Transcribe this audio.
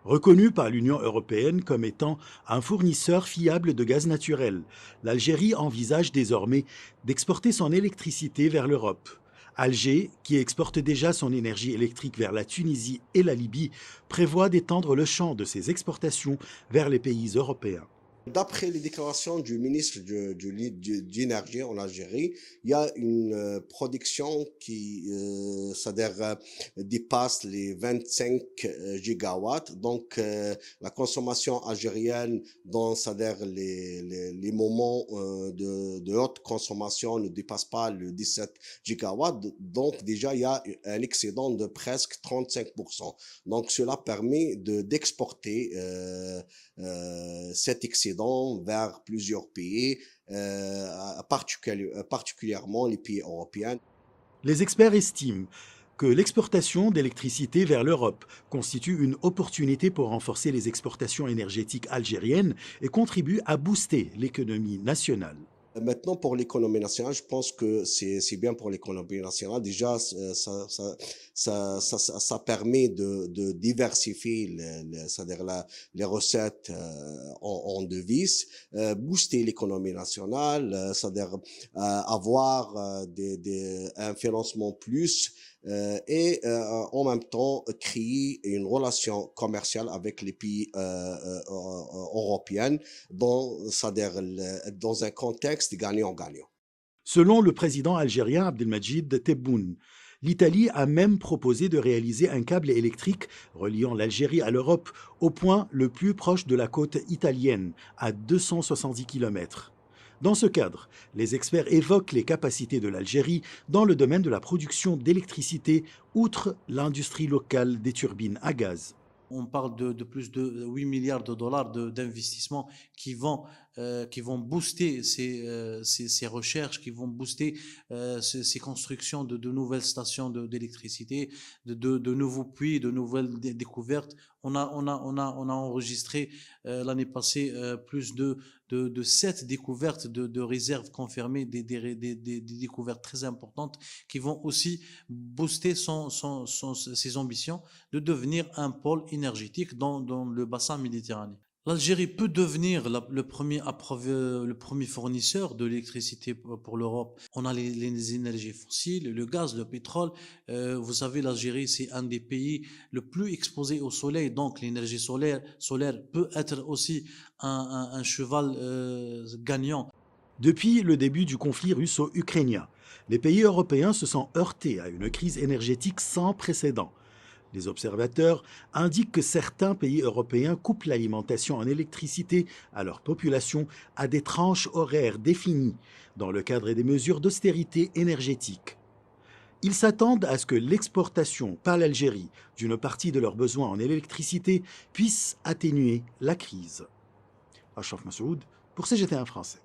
Reconnu par l'Union européenne comme étant un fournisseur fiable de gaz naturel, l'Algérie envisage désormais d'exporter son électricité vers l'Europe. Alger, qui exporte déjà son énergie électrique vers la Tunisie et la Libye, prévoit d'étendre le champ de ses exportations vers les pays européens. D'après les déclarations du ministre d'énergie en Algérie, il y a une production qui c'est-à-dire, dépasse les 25 gigawatts. Donc, la consommation algérienne dans c'est-à-dire les moments de haute consommation ne dépasse pas le 17 gigawatts. Donc, déjà, il y a un excédent de presque 35%. Donc, cela permet d'exporter cet excédent vers plusieurs pays, particulièrement les pays européens. Les experts estiment que l'exportation d'électricité vers l'Europe constitue une opportunité pour renforcer les exportations énergétiques algériennes et contribue à booster l'économie nationale. Maintenant, pour l'économie nationale, je pense que c'est bien pour l'économie nationale. Déjà, ça permet de diversifier c'est-à-dire les recettes en devises, booster l'économie nationale, c'est-à-dire avoir un financement plus en même temps créer une relation commerciale avec les pays européens c'est-à-dire dans un contexte gagnant-gagnant. Selon le président algérien Abdelmadjid Tebboune, l'Italie a même proposé de réaliser un câble électrique reliant l'Algérie à l'Europe au point le plus proche de la côte italienne, à 270 km. Dans ce cadre, les experts évoquent les capacités de l'Algérie dans le domaine de la production d'électricité, outre l'industrie locale des turbines à gaz. On parle de plus de 8 milliards de dollars d'investissements qui vont booster ces recherches, qui vont booster ces constructions de nouvelles stations d'électricité, de nouveaux puits, de nouvelles découvertes. On a enregistré l'année passée plus de 7 découvertes de réserves confirmées, des découvertes très importantes qui vont aussi booster ses ambitions de devenir un pôle énergétique dans le bassin méditerranéen. L'Algérie peut devenir le premier fournisseur de l'électricité pour l'Europe. On a les énergies fossiles, le gaz, le pétrole. Vous savez, l'Algérie, c'est un des pays le plus exposés au soleil. Donc, l'énergie solaire peut être aussi un cheval gagnant. Depuis le début du conflit russo-ukrainien, les pays européens se sont heurtés à une crise énergétique sans précédent. Les observateurs indiquent que certains pays européens coupent l'alimentation en électricité à leur population à des tranches horaires définies dans le cadre des mesures d'austérité énergétique. Ils s'attendent à ce que l'exportation par l'Algérie d'une partie de leurs besoins en électricité puisse atténuer la crise. Achraf Massoud pour CGT1 français.